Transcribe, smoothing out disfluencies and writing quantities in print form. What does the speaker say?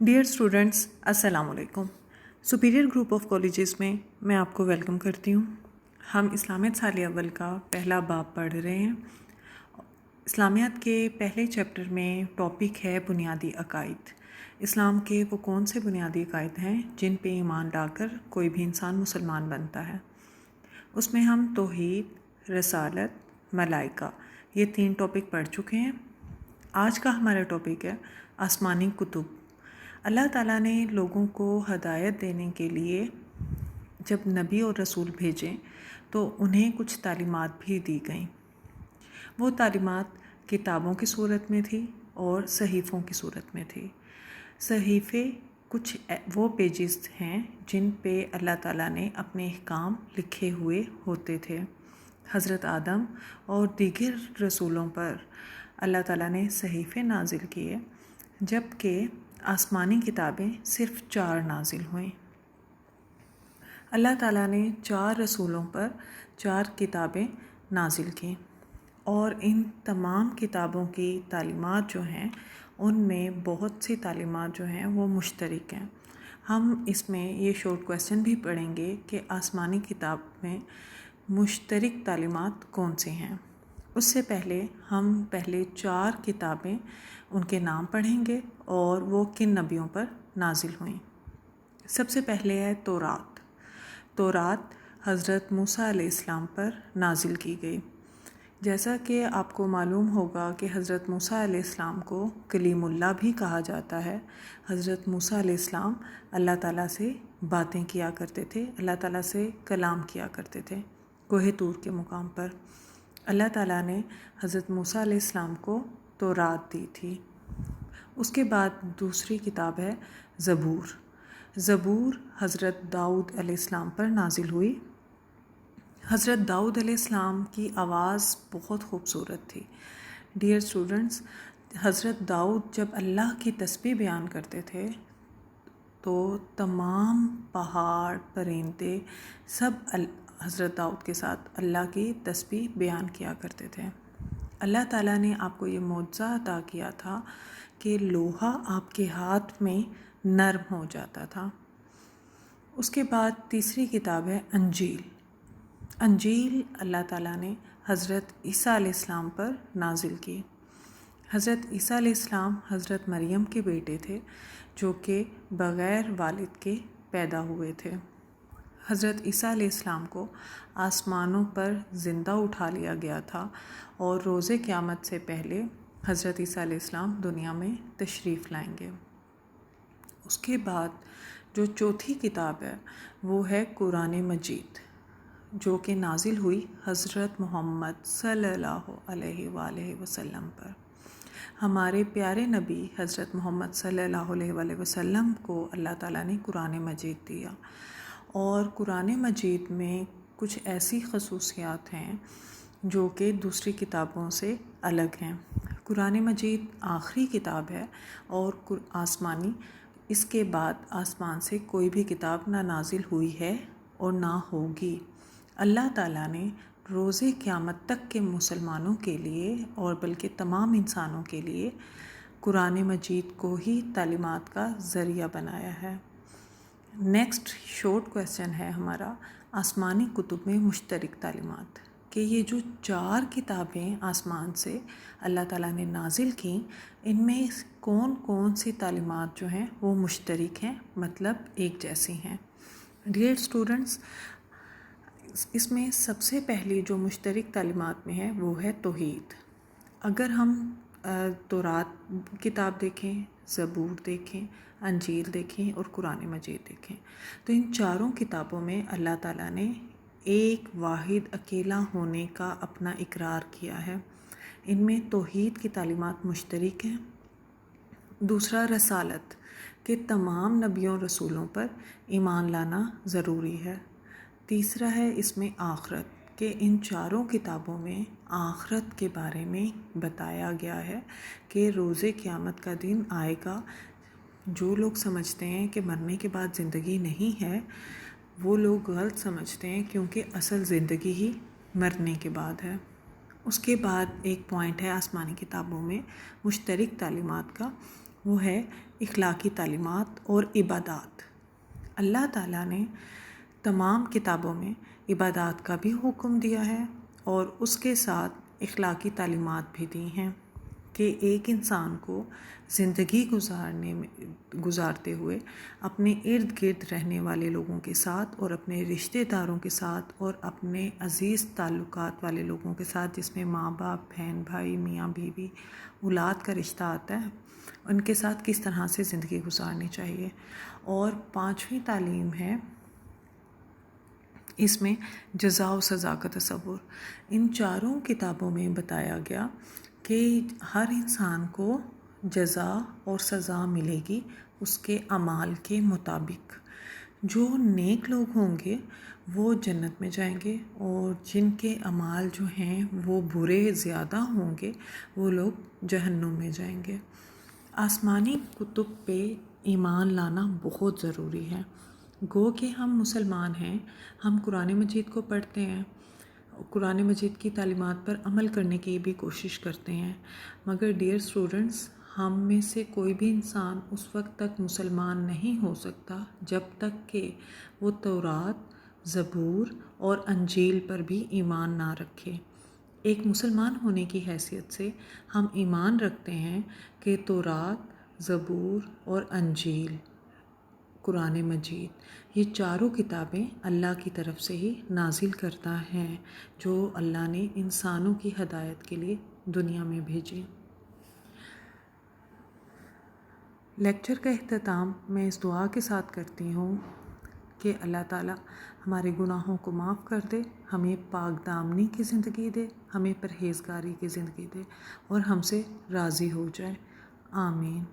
Dear students, السلام علیکم۔ Superior group of colleges میں میں آپ کو ویلکم کرتی ہوں۔ ہم اسلامیات سال اول کا پہلا باب پڑھ رہے ہیں۔ اسلامیات کے پہلے چیپٹر میں ٹاپک ہے بنیادی عقائد۔ اسلام کے وہ کون سے بنیادی عقائد ہیں جن پہ ایمان لا کر کوئی بھی انسان مسلمان بنتا ہے۔ اس میں ہم توحید، رسالت، ملائکہ یہ 3 ٹاپک پڑھ چکے ہیں۔ آج کا ہمارا ٹاپک ہے آسمانی کتب۔ اللہ تعالیٰ نے لوگوں کو ہدایت دینے کے لیے جب نبی اور رسول بھیجیں تو انہیں کچھ تعلیمات بھی دی گئیں۔ وہ تعلیمات کتابوں کی صورت میں تھی اور صحیفوں کی صورت میں تھی۔ صحیفے کچھ وہ پیجز ہیں جن پہ اللہ تعالیٰ نے اپنے احکام لکھے ہوئے ہوتے تھے۔ حضرت آدم اور دیگر رسولوں پر اللہ تعالیٰ نے صحیفے نازل کیے، جبکہ آسمانی کتابیں صرف 4 نازل ہوئیں۔ اللہ تعالیٰ نے 4 رسولوں پر 4 کتابیں نازل کیں، اور ان تمام کتابوں کی تعلیمات جو ہیں ان میں بہت سی تعلیمات جو ہیں وہ مشترک ہیں۔ ہم اس میں یہ شارٹ کویسچن بھی پڑھیں گے کہ آسمانی کتاب میں مشترک تعلیمات کون سی ہیں۔ اس سے پہلے ہم 4 کتابیں ان کے نام پڑھیں گے اور وہ کن نبیوں پر نازل ہوئیں۔ سب سے پہلے ہے تورات۔ تورات حضرت موسیٰ علیہ السلام پر نازل کی گئی۔ جیسا کہ آپ کو معلوم ہوگا کہ حضرت موسیٰ علیہ السلام کو کلیم اللہ بھی کہا جاتا ہے۔ حضرت موسیٰ علیہ السلام اللہ تعالیٰ سے باتیں کیا کرتے تھے، اللہ تعالیٰ سے کلام کیا کرتے تھے۔ کوہ طور کے مقام پر اللہ تعالیٰ نے حضرت موسیٰ علیہ السلام کو تورات دی تھی۔ اس کے بعد دوسری کتاب ہے زبور۔ زبور حضرت داؤد علیہ السلام پر نازل ہوئی۔ حضرت داؤد علیہ السلام کی آواز بہت خوبصورت تھی۔ ڈیئر اسٹوڈنٹس، حضرت داؤد جب اللہ کی تسبیح بیان کرتے تھے تو تمام پہاڑ، پرندے سب حضرت داؤد کے ساتھ اللہ کی تسبیح بیان کیا کرتے تھے۔ اللہ تعالیٰ نے آپ کو یہ معجزہ عطا کیا تھا کہ لوہا آپ کے ہاتھ میں نرم ہو جاتا تھا۔ اس کے بعد تیسری کتاب ہے انجیل۔ انجیل اللہ تعالیٰ نے حضرت عیسیٰ علیہ السلام پر نازل کی۔ حضرت عیسیٰ علیہ السلام حضرت مریم کے بیٹے تھے جو کہ بغیر والد کے پیدا ہوئے تھے۔ حضرت عیسیٰ علیہ السلام کو آسمانوں پر زندہ اٹھا لیا گیا تھا، اور روز قیامت سے پہلے حضرت عیسیٰ علیہ السلام دنیا میں تشریف لائیں گے۔ اس کے بعد جو چوتھی کتاب ہے وہ ہے قرآن مجید، جو کہ نازل ہوئی حضرت محمد صلی اللہ علیہ وآلہ وسلم پر۔ ہمارے پیارے نبی حضرت محمد صلی اللہ علیہ وآلہ وسلم کو اللہ تعالیٰ نے قرآن مجید دیا، اور قرآن مجید میں کچھ ایسی خصوصیات ہیں جو کہ دوسری کتابوں سے الگ ہیں۔ قرآن مجید آخری کتاب ہے اور آسمانی، اس کے بعد آسمان سے کوئی بھی کتاب نہ نازل ہوئی ہے اور نہ ہوگی۔ اللہ تعالیٰ نے روز قیامت تک کے مسلمانوں کے لیے اور بلکہ تمام انسانوں کے لیے قرآن مجید کو ہی تعلیمات کا ذریعہ بنایا ہے۔ نیکسٹ شارٹ کویسچن ہے ہمارا آسمانی کتب میں مشترک تعلیمات، کہ یہ جو 4 کتابیں آسمان سے اللہ تعالیٰ نے نازل کیں، ان میں کون کون سی تعلیمات جو ہیں وہ مشترک ہیں، مطلب ایک جیسی ہیں۔ ڈیئر اسٹوڈنٹس، اس میں سب سے پہلی جو مشترک تعلیمات میں ہے وہ ہے توحید۔ اگر ہم تورات کتاب دیکھیں، زبور دیکھیں، انجیل دیکھیں اور قرآن مجید دیکھیں، تو ان 4 کتابوں میں اللہ تعالیٰ نے ایک واحد اکیلا ہونے کا اپنا اقرار کیا ہے۔ ان میں توحید کی تعلیمات مشترک ہیں۔ دوسرا رسالت، کہ تمام نبیوں رسولوں پر ایمان لانا ضروری ہے۔ تیسرا ہے اس میں آخرت، کہ ان 4 کتابوں میں آخرت کے بارے میں بتایا گیا ہے کہ روز قیامت کا دن آئے گا۔ جو لوگ سمجھتے ہیں کہ مرنے کے بعد زندگی نہیں ہے، وہ لوگ غلط سمجھتے ہیں، کیونکہ اصل زندگی ہی مرنے کے بعد ہے۔ اس کے بعد ایک پوائنٹ ہے آسمانی کتابوں میں مشترک تعلیمات کا، وہ ہے اخلاقی تعلیمات اور عبادات۔ اللہ تعالیٰ نے تمام کتابوں میں عبادات کا بھی حکم دیا ہے اور اس کے ساتھ اخلاقی تعلیمات بھی دی ہیں کہ ایک انسان کو زندگی گزارتے ہوئے اپنے ارد گرد رہنے والے لوگوں کے ساتھ اور اپنے رشتہ داروں کے ساتھ اور اپنے عزیز تعلقات والے لوگوں کے ساتھ، جس میں ماں باپ، بہن بھائی، میاں بیوی، اولاد کا رشتہ آتا ہے، ان کے ساتھ کس طرح سے زندگی گزارنی چاہیے۔ اور 5ویں تعلیم ہے اس میں جزا و سزا کا تصور۔ ان چاروں کتابوں میں بتایا گیا کہ ہر انسان کو جزا اور سزا ملے گی اس کے اعمال کے مطابق۔ جو نیک لوگ ہوں گے وہ جنت میں جائیں گے اور جن کے اعمال جو ہیں وہ برے زیادہ ہوں گے وہ لوگ جہنم میں جائیں گے۔ آسمانی کتب پہ ایمان لانا بہت ضروری ہے۔ گو کہ ہم مسلمان ہیں، ہم قرآن مجید کو پڑھتے ہیں، قرآن مجید کی تعلیمات پر عمل کرنے کی بھی کوشش کرتے ہیں، مگر ڈیئر اسٹوڈنٹس، ہم میں سے کوئی بھی انسان اس وقت تک مسلمان نہیں ہو سکتا جب تک کہ وہ تورات، زبور اور انجیل پر بھی ایمان نہ رکھے۔ ایک مسلمان ہونے کی حیثیت سے ہم ایمان رکھتے ہیں کہ تورات، زبور اور انجیل، قرآن مجید، یہ چاروں کتابیں اللہ کی طرف سے ہی نازل کرتا ہے جو اللہ نے انسانوں کی ہدایت کے لیے دنیا میں بھیجی۔ لیکچر کا اختتام میں اس دعا کے ساتھ کرتی ہوں کہ اللہ تعالیٰ ہمارے گناہوں کو معاف کر دے، ہمیں پاک دامنی کی زندگی دے، ہمیں پرہیزگاری کی زندگی دے اور ہم سے راضی ہو جائے۔ آمین۔